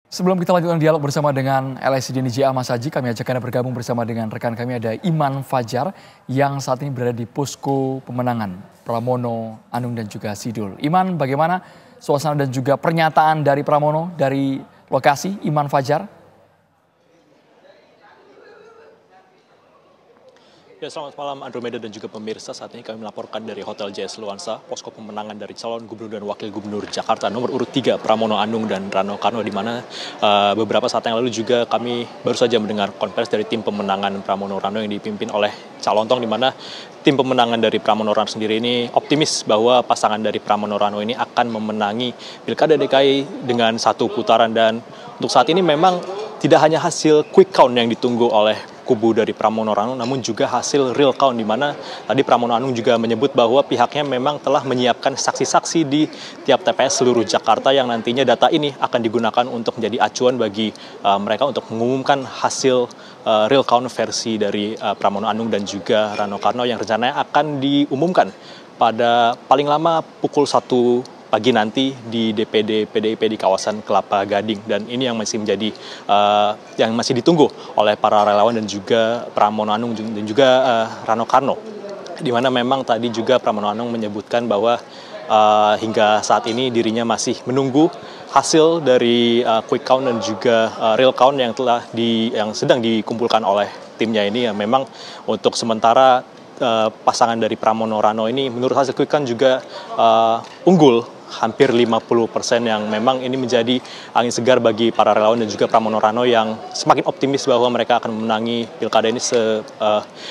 Sebelum kita lanjutkan dialog bersama dengan LSI JA Mas Haji, kami ajak Anda bergabung bersama dengan rekan kami ada Iman Fajar yang saat ini berada di posko pemenangan Pramono, Anung dan juga Sidul. Iman, bagaimana suasana dan juga pernyataan dari Pramono dari lokasi Iman Fajar? Ya, selamat malam Andromeda dan juga pemirsa. Saat ini kami melaporkan dari Hotel JS Luansa, posko pemenangan dari calon gubernur dan wakil gubernur Jakarta nomor urut 3 Pramono Anung dan Rano Karno, di mana beberapa saat yang lalu juga kami baru saja mendengar konferensi dari tim pemenangan Pramono Rano yang dipimpin oleh Calontong, di mana tim pemenangan dari Pramono Rano sendiri ini optimis bahwa pasangan dari Pramono Rano ini akan memenangi Pilkada DKI dengan satu putaran. Dan untuk saat ini memang tidak hanya hasil quick count yang ditunggu oleh kubu dari Pramono Rano, namun juga hasil real count, di mana tadi Pramono Anung juga menyebut bahwa pihaknya memang telah menyiapkan saksi-saksi di tiap TPS seluruh Jakarta yang nantinya data ini akan digunakan untuk menjadi acuan bagi mereka untuk mengumumkan hasil real count versi dari Pramono Anung dan juga Rano Karno yang rencananya akan diumumkan pada paling lama pukul 1 pagi nanti di DPD PDIP di kawasan Kelapa Gading. Dan ini yang masih menjadi yang masih ditunggu oleh para relawan dan juga Pramono Anung dan juga Rano Karno, di mana memang tadi juga Pramono Anung menyebutkan bahwa hingga saat ini dirinya masih menunggu hasil dari quick count dan juga real count yang sedang dikumpulkan oleh timnya ini. Ya, memang untuk sementara pasangan dari Pramono Rano ini menurut hasil quick count juga unggul hampir 50%, yang memang ini menjadi angin segar bagi para relawan dan juga Pramono Rano yang semakin optimis bahwa mereka akan memenangi pilkada ini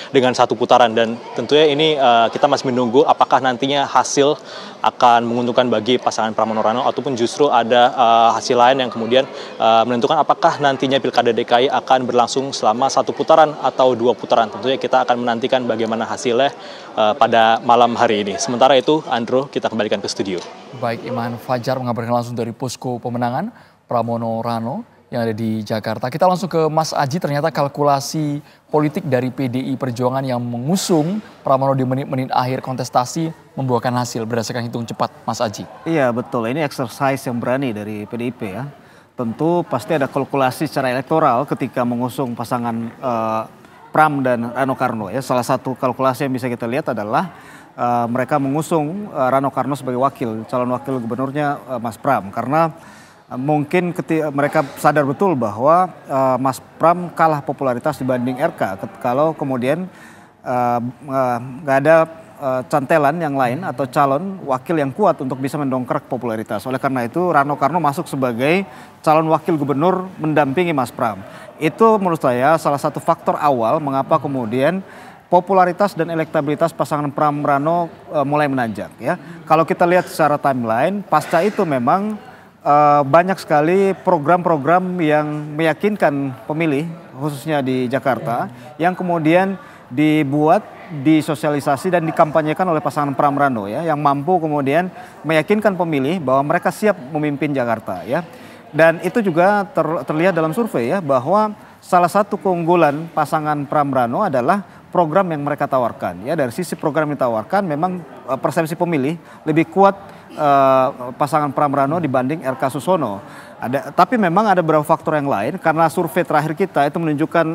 dengan satu putaran. Dan tentunya ini kita masih menunggu apakah nantinya hasil akan menguntungkan bagi pasangan Pramono Rano ataupun justru ada hasil lain yang kemudian menentukan apakah nantinya pilkada DKI akan berlangsung selama satu putaran atau dua putaran. Tentunya kita akan menantikan bagaimana hasilnya pada malam hari ini. Sementara itu, Andro, kita kembalikan ke studio. Baik, Iman Fajar mengabarkan langsung dari posko pemenangan Pramono Rano yang ada di Jakarta. Kita langsung ke Mas Aji. Ternyata kalkulasi politik dari PDI Perjuangan yang mengusung Pramono di menit-menit akhir kontestasi membuahkan hasil berdasarkan hitung cepat, Mas Aji. Iya betul, ini exercise yang berani dari PDIP ya. Tentu pasti ada kalkulasi secara elektoral ketika mengusung pasangan Pram dan Rano Karno ya. Salah satu kalkulasi yang bisa kita lihat adalah mereka mengusung Rano Karno sebagai calon wakil gubernurnya Mas Pram, karena mungkin mereka sadar betul bahwa Mas Pram kalah popularitas dibanding RK kalau kemudian nggak ada cantelan yang lain atau calon wakil yang kuat untuk bisa mendongkrak popularitas. Oleh karena itu Rano Karno masuk sebagai calon wakil gubernur mendampingi Mas Pram. Itu menurut saya salah satu faktor awal mengapa kemudian popularitas dan elektabilitas pasangan Pram Rano mulai menanjak ya. Kalau kita lihat secara timeline, pasca itu memang banyak sekali program-program yang meyakinkan pemilih khususnya di Jakarta yang kemudian dibuat, disosialisasi dan dikampanyekan oleh pasangan Pram Rano ya, yang mampu kemudian meyakinkan pemilih bahwa mereka siap memimpin Jakarta ya. Dan itu juga terlihat dalam survei ya, bahwa salah satu keunggulan pasangan Pram Rano adalah program yang mereka tawarkan ya. Dari sisi program yang ditawarkan memang persepsi pemilih lebih kuat pasangan Pram Rano dibanding RK Susono. Tapi memang ada beberapa faktor yang lain, karena survei terakhir kita itu menunjukkan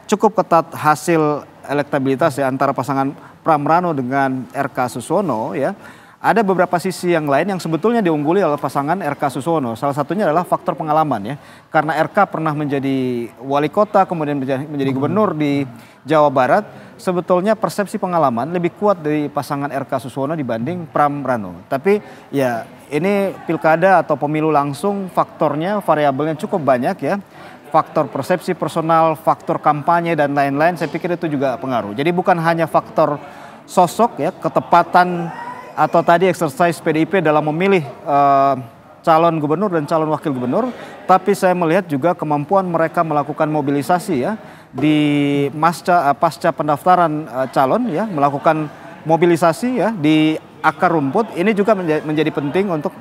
cukup ketat hasil elektabilitas ya antara pasangan Pram Rano dengan RK Susono ya. Ada beberapa sisi yang lain yang sebetulnya diungguli oleh pasangan RK Susono. Salah satunya adalah faktor pengalaman ya. Karena RK pernah menjadi wali kota, kemudian menjadi gubernur di Jawa Barat. Sebetulnya persepsi pengalaman lebih kuat dari pasangan RK Susono dibanding Pram Rano. Tapi ya ini pilkada atau pemilu langsung, faktornya, variabelnya cukup banyak ya. Faktor persepsi personal, faktor kampanye dan lain-lain, saya pikir itu juga pengaruh. Jadi bukan hanya faktor sosok ya, ketepatan atau tadi exercise PDIP dalam memilih calon gubernur dan calon wakil gubernur, tapi saya melihat juga kemampuan mereka melakukan mobilisasi ya di pasca pendaftaran calon ya, melakukan mobilisasi ya di akar rumput ini juga menjadi penting untuk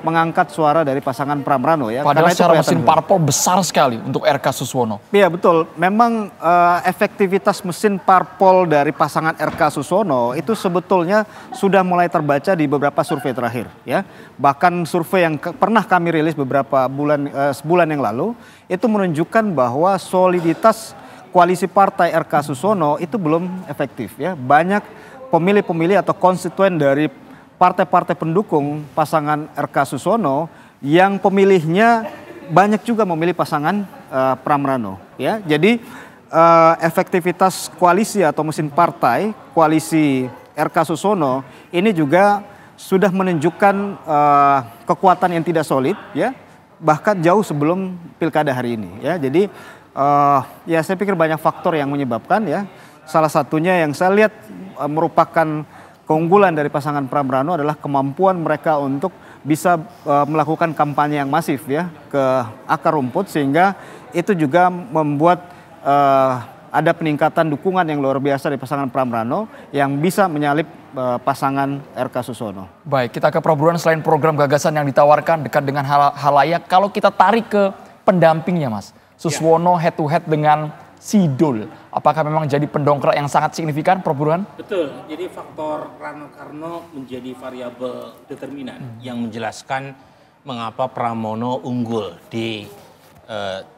mengangkat suara dari pasangan Pram Rano ya. Padahal karena secara mesin parpol besar sekali untuk RK Suswono. Iya betul, memang efektivitas mesin parpol dari pasangan RK Suswono itu sebetulnya sudah mulai terbaca di beberapa survei terakhir ya. Bahkan survei yang pernah kami rilis beberapa sebulan yang lalu itu menunjukkan bahwa soliditas koalisi partai RK Suswono itu belum efektif ya. Banyak pemilih-pemilih atau konstituen dari partai-partai pendukung pasangan RK Suswono yang pemilihnya banyak juga memilih pasangan Pram Rano ya. Jadi efektivitas koalisi atau mesin partai koalisi RK Suswono ini juga sudah menunjukkan kekuatan yang tidak solid ya, bahkan jauh sebelum pilkada hari ini ya. Jadi ya saya pikir banyak faktor yang menyebabkan ya. Salah satunya yang saya lihat merupakan keunggulan dari pasangan Pram Rano adalah kemampuan mereka untuk bisa melakukan kampanye yang masif ya ke akar rumput, sehingga itu juga membuat ada peningkatan dukungan yang luar biasa dari pasangan Pram Rano yang bisa menyalip pasangan RK Suswono. Baik, kita ke Prof. Burhan. Selain program gagasan yang ditawarkan dekat dengan halayak, kalau kita tarik ke pendampingnya Mas, Suswono head to head dengan Sidul, apakah memang jadi pendongkrak yang sangat signifikan, Prof. Burhan? Betul, jadi faktor Rano Karno menjadi variabel determinan yang menjelaskan mengapa Pramono unggul di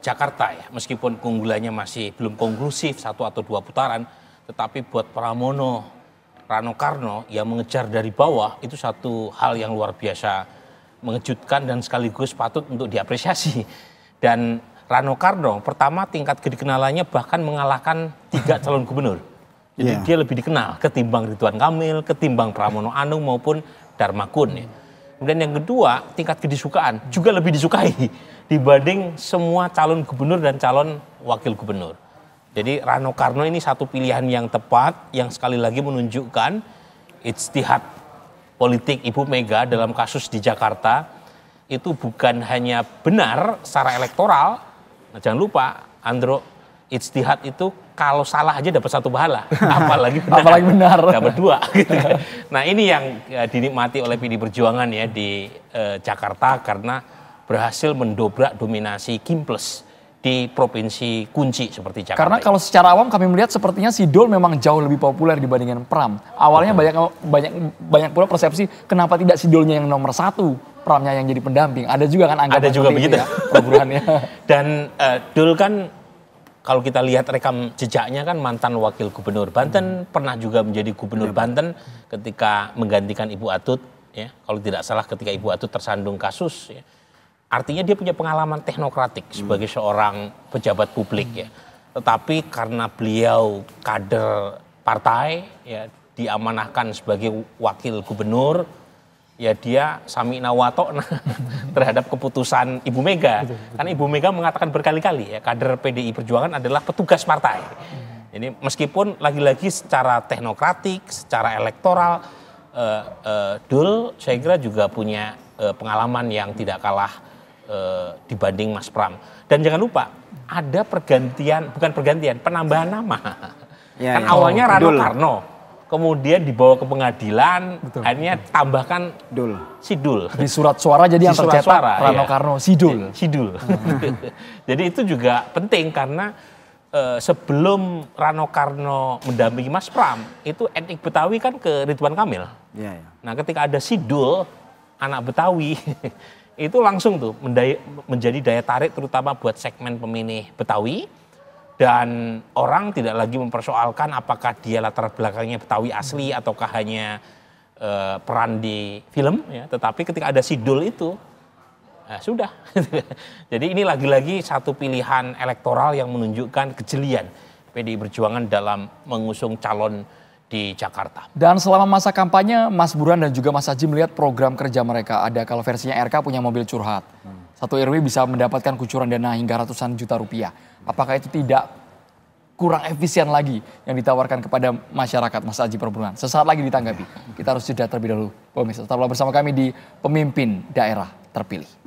Jakarta ya. Meskipun keunggulannya masih belum konklusif 1 atau 2 putaran, tetapi buat Pramono Rano Karno yang mengejar dari bawah itu satu hal yang luar biasa mengejutkan dan sekaligus patut untuk diapresiasi. Dan Rano Karno pertama tingkat kedikenalannya bahkan mengalahkan 3 calon gubernur. Jadi dia lebih dikenal ketimbang Ridwan Kamil, ketimbang Pramono Anung maupun Darmakun ya. Kemudian yang kedua, tingkat kedisukaan juga lebih disukai dibanding semua calon gubernur dan calon wakil gubernur. Jadi Rano Karno ini satu pilihan yang tepat yang sekali lagi menunjukkan ijtihad politik Ibu Mega dalam kasus di Jakarta itu bukan hanya benar secara elektoral. Nah, jangan lupa, Andro, ijtihad itu kalau salah aja dapat 1 pahala, apalagi benar, dapat 2. Gitu kan. Nah ini yang dinikmati oleh PD Perjuangan ya di Jakarta karena berhasil mendobrak dominasi Kimples di provinsi kunci seperti Jakarta. Karena kalau secara awam kami melihat sepertinya Sidul memang jauh lebih populer dibandingkan Pram. Awalnya banyak pula persepsi kenapa tidak Sidulnya yang nomor 1. Pramnya yang jadi pendamping, ada juga kan anggapan juga begitu ya, Burhannya. Dan Dul kan kalau kita lihat rekam jejaknya kan mantan wakil gubernur Banten, pernah juga menjadi gubernur Banten ketika menggantikan Ibu Atut ya. Kalau tidak salah ketika Ibu Atut tersandung kasus ya. Artinya dia punya pengalaman teknokratik sebagai seorang pejabat publik ya. Tetapi karena beliau kader partai ya, diamanahkan sebagai wakil gubernur ya, dia sami'na wa ta'na terhadap keputusan Ibu Mega. Karena Ibu Mega mengatakan berkali-kali ya, kader PDI Perjuangan adalah petugas partai. Jadi meskipun lagi-lagi secara teknokratik, secara elektoral, Dul saya kira juga punya pengalaman yang tidak kalah dibanding Mas Pram. Dan jangan lupa ada penambahan nama. Ya, kan awalnya Rano Karno. Kemudian dibawa ke pengadilan, akhirnya tambahkan Sidul. Di surat suara jadi yang tercetak Rano Karno, Sidul. Jadi itu juga penting karena sebelum Rano Karno mendampingi Mas Pram, itu etnik Betawi kan ke Ridwan Kamil. Nah ketika ada Sidul, anak Betawi, itu langsung tuh menjadi daya tarik terutama buat segmen pemilih Betawi. Dan orang tidak lagi mempersoalkan apakah dia latar belakangnya Betawi asli ataukah hanya peran di film ya. Tetapi ketika ada Sidul itu sudah. Jadi ini lagi-lagi satu pilihan elektoral yang menunjukkan kejelian PDI Perjuangan dalam mengusung calon di Jakarta. Dan selama masa kampanye Mas Burhan dan juga Mas Haji melihat program kerja mereka. Ada kalau versinya RK punya mobil curhat. 1 RW bisa mendapatkan kucuran dana hingga ratusan juta rupiah. Apakah itu tidak kurang efisien lagi yang ditawarkan kepada masyarakat, Mas Haji Prof. Burhan? Sesaat lagi ditanggapi. Kita harus jeda terlebih dahulu. Pemirsa, tetaplah bersama kami di Pemimpin Daerah Terpilih.